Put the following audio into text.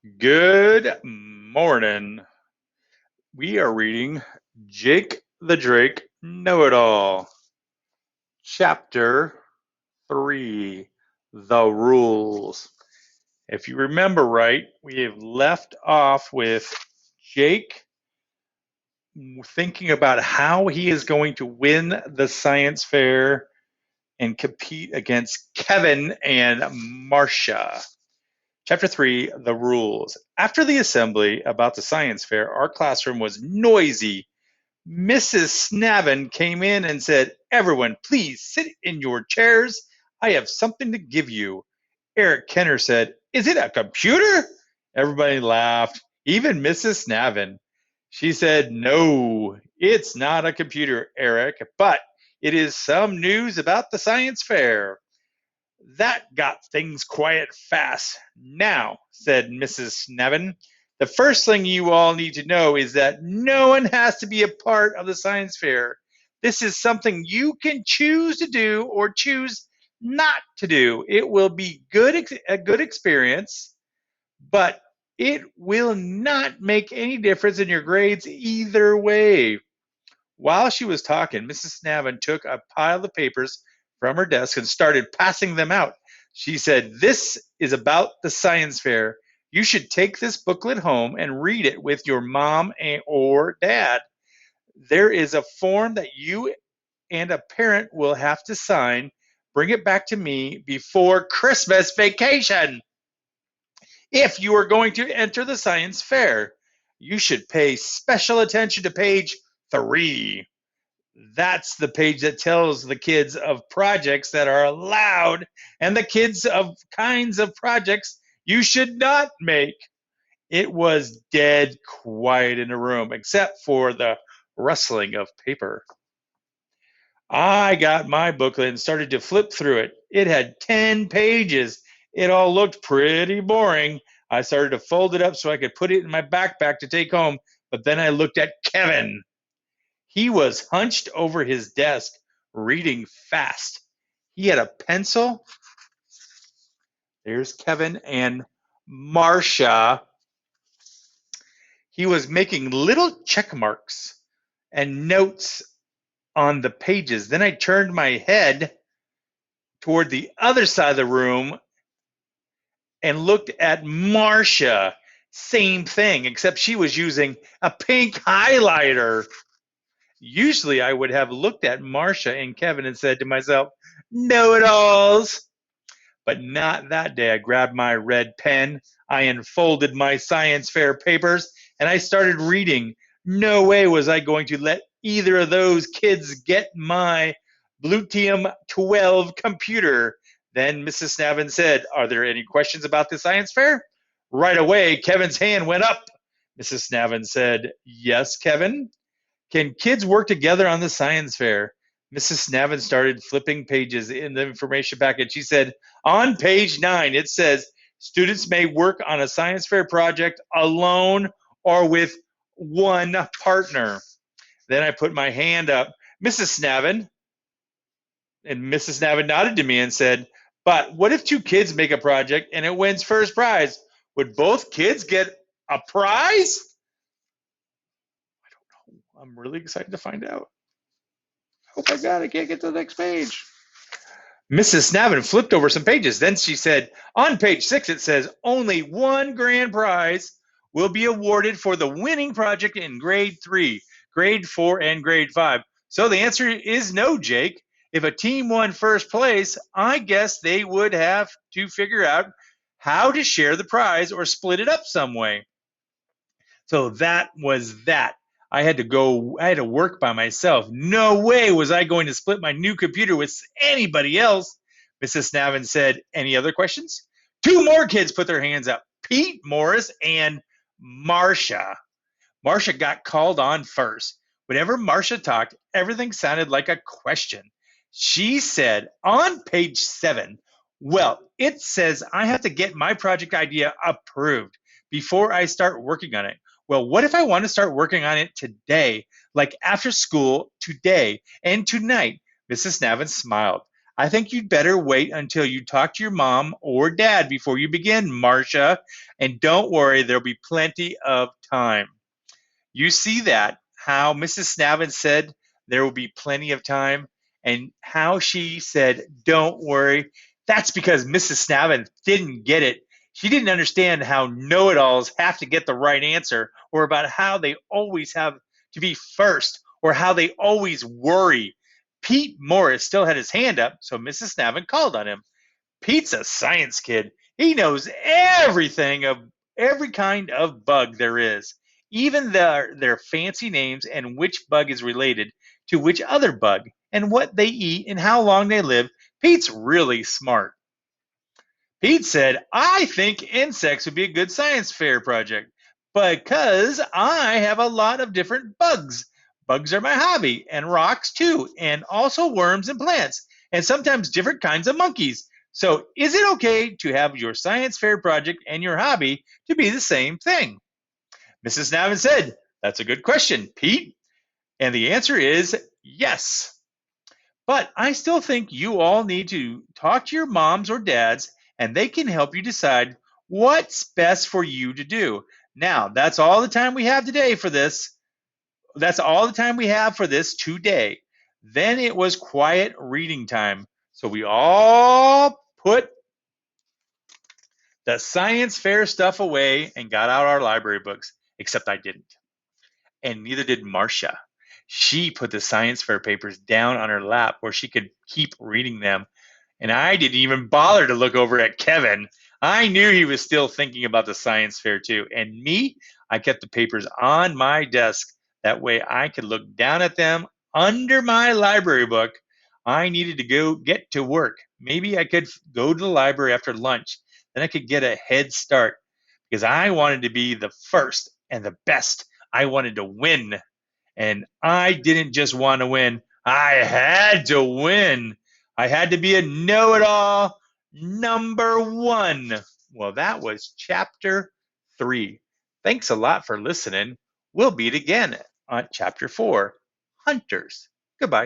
Good morning. We are reading Jake the Drake Know It All, Chapter 3 The Rules. If you remember right, we have left off with Jake thinking about how he is going to win the science fair and compete against Kevin and Marcia. Chapter 3 The Rules. After the assembly about the science fair, our classroom was noisy. Mrs. Snavin came in and said, "Everyone, please sit in your chairs. I have something to give you." Eric Kenner said, "Is it a computer?" Everybody laughed, even Mrs. Snavin. She said, "No, it's not a computer, Eric, but it is some news about the science fair." That got things quiet fast. "Now," said Mrs. Snevin, "the first thing you all need to know is that no one has to be a part of the science fair. This is something you can choose to do or choose not to do. It will be a good experience, but it will not make any difference in your grades either way." While she was talking, Mrs. Snavin took a pile of papers from her desk and started passing them out. She said, "This is about the science fair. You should take this booklet home and read it with your mom or dad. There is a form that you and a parent will have to sign. Bring it back to me before Christmas vacation. If you are going to enter the science fair, you should pay special attention to page 3. That's the page that tells the kids of projects that are allowed and the kids of kinds of projects you should not make." It was dead quiet in the room, except for the rustling of paper. I got my booklet and started to flip through it. It had 10 pages. It all looked pretty boring. I started to fold it up so I could put it in my backpack to take home, but then I looked at Kevin. He was hunched over his desk, reading fast. He had a pencil. There's Kevin and Marcia. He was making little check marks and notes on the pages. Then I turned my head toward the other side of the room and looked at Marcia. Same thing, except she was using a pink highlighter. Usually I would have looked at Marcia and Kevin and said to myself, "Know-it-alls." But not that day. I grabbed my red pen, I unfolded my science fair papers, and I started reading. No way was I going to let either of those kids get my Bluetium 12 computer. Then Mrs. Snavin said, "Are there any questions about the science fair?" Right away, Kevin's hand went up. Mrs. Snavin said, "Yes, Kevin. Can kids work together on the science fair?" Mrs. Snavin started flipping pages in the information packet. She said, "On page 9, it says students may work on a science fair project alone or with one partner." Then I put my hand up. "Mrs. Snavin," and Mrs. Snavin nodded to me and said, "But what if 2 kids make a project and it wins first prize? Would both kids get a prize?" I'm really excited to find out. Oh my God, I can't get to the next page. Mrs. Snavin flipped over some pages. Then she said, "On page 6, it says only one grand prize will be awarded for the winning project in grade 3, grade 4, and grade 5. So the answer is no, Jake. If a team won first place, I guess they would have to figure out how to share the prize or split it up some way." So that was that. I had to work by myself. No way was I going to split my new computer with anybody else. Mrs. Snavin said, "Any other questions?" 2 more kids put their hands up: Pete Morris and Marcia. Marcia got called on first. Whenever Marcia talked, everything sounded like a question. She said, "On page 7, well, it says I have to get my project idea approved before I start working on it. Well, what if I want to start working on it today, like after school today and tonight?" Mrs. Snavin smiled. I think you'd better wait until you talk to your mom or dad before you begin, Marcia. And don't worry, there'll be plenty of time. You see that, how Mrs. Snavin said there will be plenty of time, and how she said, don't worry. That's because Mrs. Snavin didn't get it. She didn't understand how know it alls have to get the right answer, or about how they always have to be first, or how they always worry. Pete Morris still had his hand up, so Mrs. Snavin called on him. Pete's a science kid. He knows everything of every kind of bug there is, even their fancy names and which bug is related to which other bug and what they eat and how long they live. Pete's really smart. Pete said, I think insects would be a good science fair project because I have a lot of different bugs. Bugs are my hobby, and rocks too, and also worms and plants, and sometimes different kinds of monkeys. So, is it okay to have your science fair project and your hobby to be the same thing? Mrs. Navin said, that's a good question, Pete. And the answer is yes. But I still think you all need to talk to your moms or dads, and they can help you decide what's best for you to do. Now, that's all the time we have today for this. That's all the time we have for this today. Then it was quiet reading time. So we all put the science fair stuff away and got out our library books, except I didn't. And neither did Marcia. She put the science fair papers down on her lap where she could keep reading them. And I didn't even bother to look over at Kevin. I knew he was still thinking about the science fair too. And me, I kept the papers on my desk. That way I could look down at them under my library book. I needed to go get to work. Maybe I could go to the library after lunch. Then I could get a head start because I wanted to be the first and the best. I wanted to win. And I didn't just want to win, I had to win. I had to be a know it all number one. Well, that was chapter 3. Thanks a lot for listening. We'll meet again on chapter 4, Hunters. Goodbye.